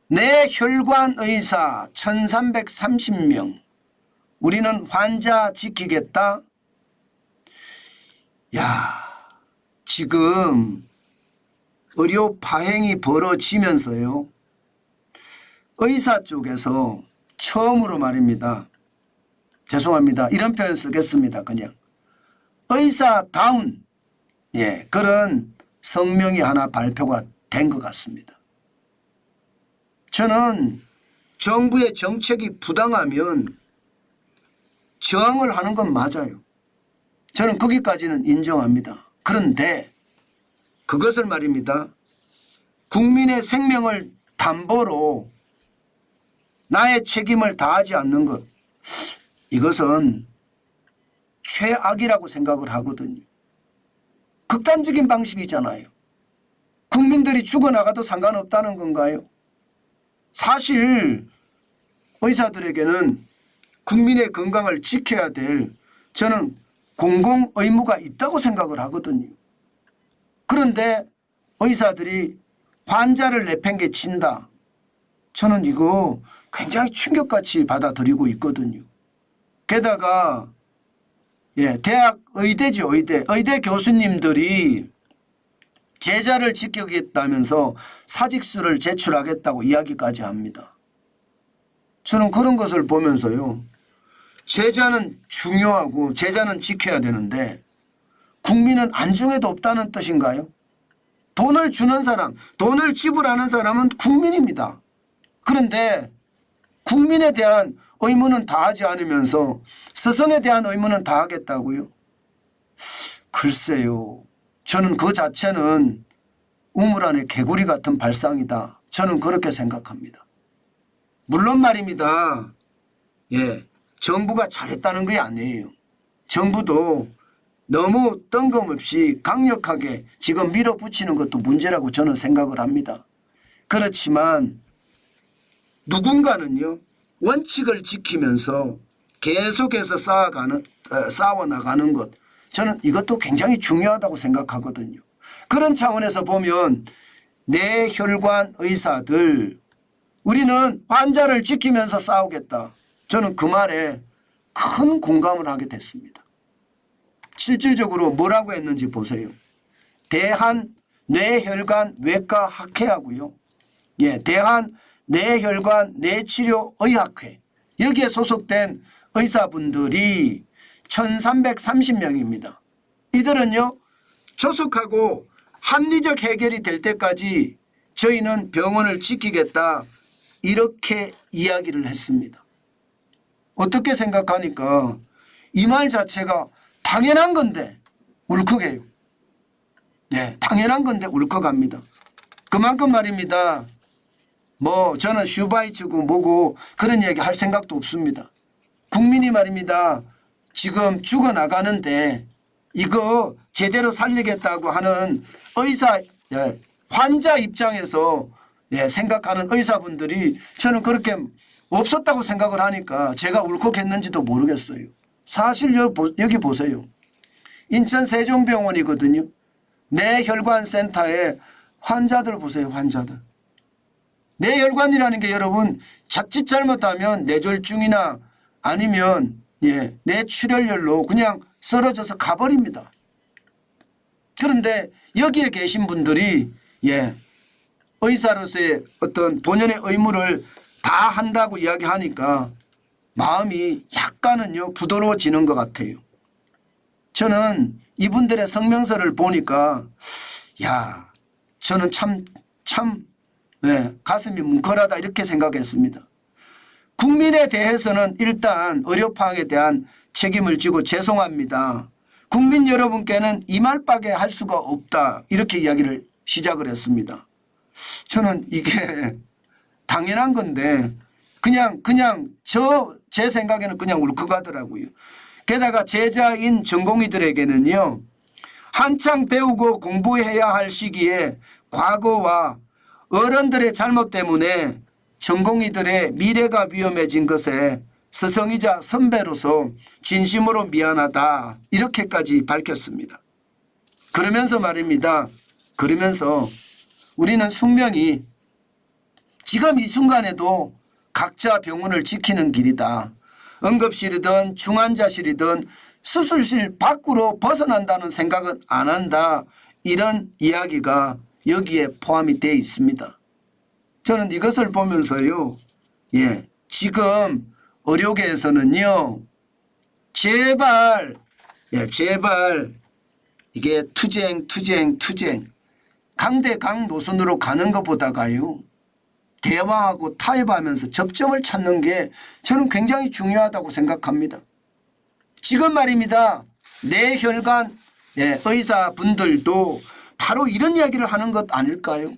내 혈관 의사 1330명 우리는 환자 지키겠다. 야, 지금 의료 파행이 벌어지면서요. 의사 쪽에서 처음으로 말입니다. 죄송합니다. 이런 표현 쓰겠습니다. 그냥 의사다운 그런 성명이 하나 발표가 된 것 같습니다. 저는 정부의 정책이 부당하면 저항을 하는 건 맞아요. 저는 거기까지는 인정합니다. 그런데 그것을 말입니다. 국민의 생명을 담보로 나의 책임을 다하지 않는 것, 이것은 최악이라고 생각을 하거든요. 극단적인 방식이잖아요. 국민들이 죽어나가도 상관없다는 건가요? 사실 의사들에게는 국민의 건강을 지켜야 될 저는 공공 의무가 있다고 생각을 하거든요. 그런데 의사들이 환자를 내팽개친다. 저는 이거 굉장히 충격같이 받아들이고 있거든요. 게다가 대학 의대죠. 의대 교수님들이 제자를 지키겠다면서 사직서를 제출하겠다고 이야기까지 합니다. 저는 그런 것을 보면서요. 제자는 중요하고 제자는 지켜야 되는데 국민은 안중에도 없다는 뜻인가요? 돈을 주는 사람, 돈을 지불하는 사람은 국민입니다. 그런데 국민에 대한 의무는 다하지 않으면서 스승에 대한 의무는 다하겠다고요? 글쎄요. 저는 그 자체는 우물 안에 개구리 같은 발상이다. 저는 그렇게 생각합니다. 물론 말입니다. 정부가 잘했다는 게 아니에요. 정부도 너무 뜬금없이 강력하게 지금 밀어붙이는 것도 문제라고 저는 생각을 합니다. 그렇지만 누군가는요. 원칙을 지키면서 계속해서 쌓아나가는 것, 저는 이것도 굉장히 중요하다고 생각하거든요. 그런 차원에서 보면 내 혈관 의사들 우리는 환자를 지키면서 싸우겠다. 저는 그 말에 큰 공감을 하게 됐습니다. 실질적으로 뭐라고 했는지 보세요. 대한뇌혈관외과학회하고요. 대한뇌혈관뇌치료의학회 여기에 소속된 의사분들이 1330명입니다. 이들은요. 조속하고 합리적 해결이 될 때까지 저희는 병원을 지키겠다 이렇게 이야기를 했습니다. 어떻게 생각하니까 이 말 자체가 당연한 건데 울컥해요. 당연한 건데 울컥합니다. 그만큼 말입니다. 저는 슈바이츠고 뭐고 그런 이야기 할 생각도 없습니다. 국민이 말입니다. 지금 죽어나가는데 이거 제대로 살리겠다고 하는 환자 입장에서 생각하는 의사분들이 저는 그렇게 없었다고 생각을 하니까 제가 울컥했는지도 모르겠어요. 사실 여기 보세요. 인천 세종병원이거든요. 뇌혈관센터에 환자들 보세요. 환자들. 뇌혈관이라는 게 여러분 자칫 잘못하면 뇌졸중이나 아니면 뇌출혈열로 그냥 쓰러져서 가버립니다. 그런데 여기에 계신 분들이 의사로서의 어떤 본연의 의무를 다 한다고 이야기하니까 마음이 약간은요 부드러워지는 것 같아요. 저는 이분들의 성명서를 보니까 저는 참 가슴이 뭉클하다 이렇게 생각했습니다. 국민에 대해서는 일단 의료 파악에 대한 책임을 지고 죄송합니다. 국민 여러분께는 이 말밖에 할 수가 없다 이렇게 이야기를 시작을 했습니다. 저는 이게 당연한 건데 그냥 제 생각에는 그냥 울컥하더라고요. 게다가 제자인 전공의들에게는요. 한창 배우고 공부해야 할 시기에 과거와 어른들의 잘못 때문에 전공의들의 미래가 위험해진 것에 스승이자 선배로서 진심으로 미안하다 이렇게까지 밝혔습니다. 그러면서 말입니다. 그러면서 우리는 숙명이 지금 이 순간에도 각자 병원을 지키는 길이다. 응급실이든 중환자실이든 수술실 밖으로 벗어난다는 생각은 안 한다. 이런 이야기가 여기에 포함이 되어 있습니다. 저는 이것을 보면서요. 지금 의료계에서는요. 제발 이게 투쟁 강대강 노선으로 가는 것보다가요. 대화하고 타협하면서 접점을 찾는 게 저는 굉장히 중요하다고 생각합니다. 지금 말입니다. 뇌혈관 의사분들도 바로 이런 이야기를 하는 것 아닐까요?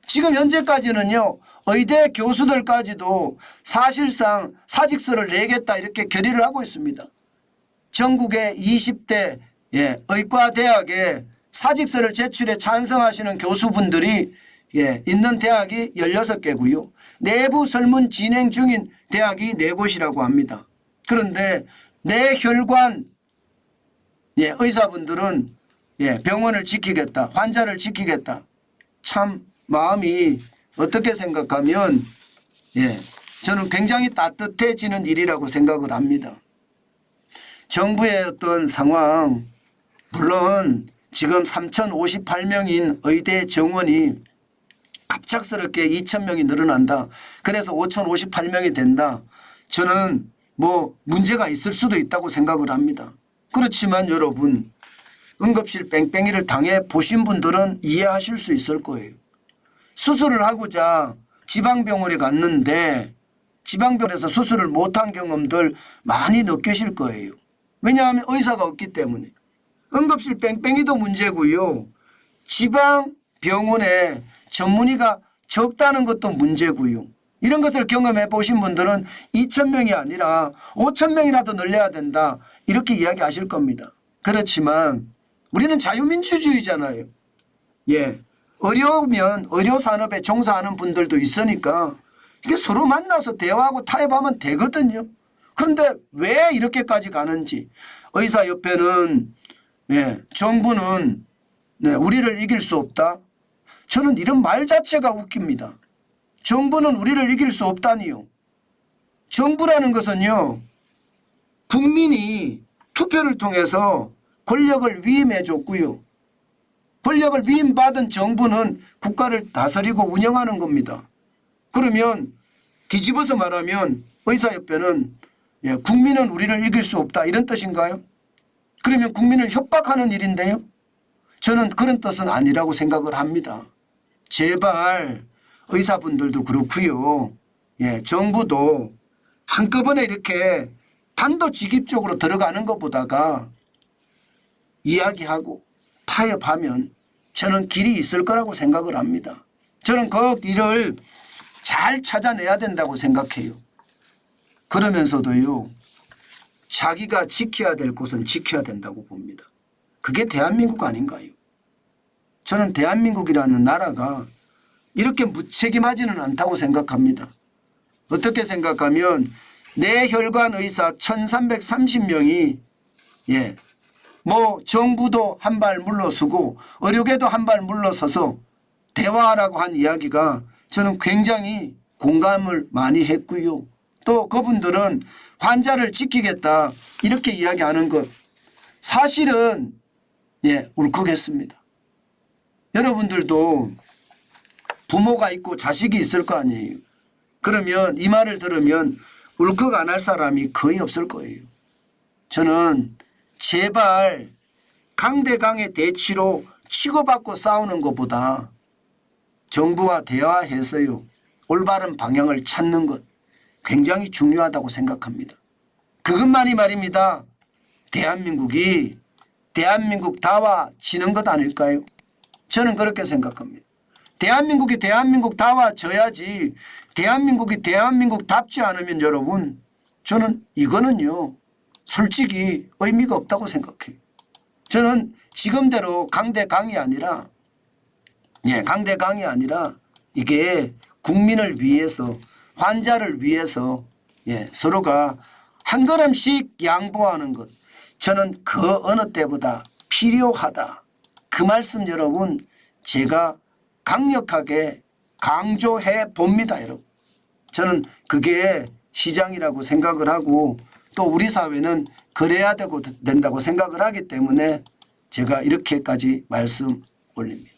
지금 현재까지는요. 의대 교수들까지도 사실상 사직서를 내겠다 이렇게 결의를 하고 있습니다. 전국의 20대 의과대학에 사직서를 제출해 찬성하시는 교수분들이 있는 대학이 16개고요. 내부 설문 진행 중인 대학이 4곳이라고 합니다. 그런데 뇌혈관 의사분들은 병원을 지키겠다. 환자를 지키겠다. 참 마음이 어떻게 생각하면 저는 굉장히 따뜻해지는 일이라고 생각을 합니다. 정부의 어떤 상황 물론 지금 3,058명인 의대 정원이 갑작스럽게 2,000명이 늘어난다. 그래서 5,058명이 된다. 저는 뭐 문제가 있을 수도 있다고 생각을 합니다. 그렇지만 여러분 응급실 뺑뺑이를 당해 보신 분들은 이해하실 수 있을 거예요. 수술을 하고자 지방병원에 갔는데 지방병원에서 수술을 못한 경험들 많이 느끼실 거예요. 왜냐하면 의사가 없기 때문에. 응급실 뺑뺑이도 문제고요. 지방병원에 전문의가 적다는 것도 문제고요. 이런 것을 경험해 보신 분들은 2,000명이 아니라 5,000명이라도 늘려야 된다. 이렇게 이야기하실 겁니다. 그렇지만 우리는 자유민주주의잖아요. 어려우면 의료산업에 종사하는 분들도 있으니까 이게 서로 만나서 대화하고 타협하면 되거든요. 그런데 왜 이렇게까지 가는지 의사협회는 정부는 우리를 이길 수 없다. 저는 이런 말 자체가 웃깁니다. 정부는 우리를 이길 수 없다니요. 정부라는 것은요. 국민이 투표를 통해서 권력을 위임해 줬고요. 권력을 위임받은 정부는 국가를 다스리고 운영하는 겁니다. 그러면 뒤집어서 말하면 의사협회는 국민은 우리를 이길 수 없다 이런 뜻인가요? 그러면 국민을 협박하는 일인데요. 저는 그런 뜻은 아니라고 생각을 합니다. 제발 의사분들도 그렇고요. 정부도 한꺼번에 이렇게 단도직입적으로 들어가는 것보다가 이야기하고 타협하면 저는 길이 있을 거라고 생각을 합니다. 저는 그 길을 잘 찾아내야 된다고 생각해요. 그러면서도요. 자기가 지켜야 될 곳은 지켜야 된다고 봅니다. 그게 대한민국 아닌가요? 저는 대한민국이라는 나라가 이렇게 무책임하지는 않다고 생각합니다. 어떻게 생각하면 뇌혈관 의사 1,330명이 정부도 한 발 물러서고 의료계도 한 발 물러서서 대화하라고 한 이야기가 저는 굉장히 공감을 많이 했고요. 또 그분들은 환자를 지키겠다 이렇게 이야기하는 것 사실은 울컥했습니다. 여러분들도 부모가 있고 자식이 있을 거 아니에요. 그러면 이 말을 들으면 울컥 안 할 사람이 거의 없을 거예요. 저는 제발 강대강의 대치로 치고받고 싸우는 것보다 정부와 대화해서요. 올바른 방향을 찾는 것 굉장히 중요하다고 생각합니다. 그것만이 말입니다. 대한민국다워지는 것 아닐까요? 저는 그렇게 생각합니다. 대한민국이 대한민국다워져야지 대한민국이 대한민국답지 않으면 여러분 저는 이거는요. 솔직히 의미가 없다고 생각해요. 저는 지금대로 강대강이 아니라 이게 국민을 위해서 환자를 위해서 서로가 한 걸음씩 양보하는 것 저는 그 어느 때보다 필요하다. 그 말씀 여러분 제가 강력하게 강조해 봅니다, 여러분. 저는 그게 시장이라고 생각을 하고 또 우리 사회는 그래야 된다고 생각을 하기 때문에 제가 이렇게까지 말씀 올립니다.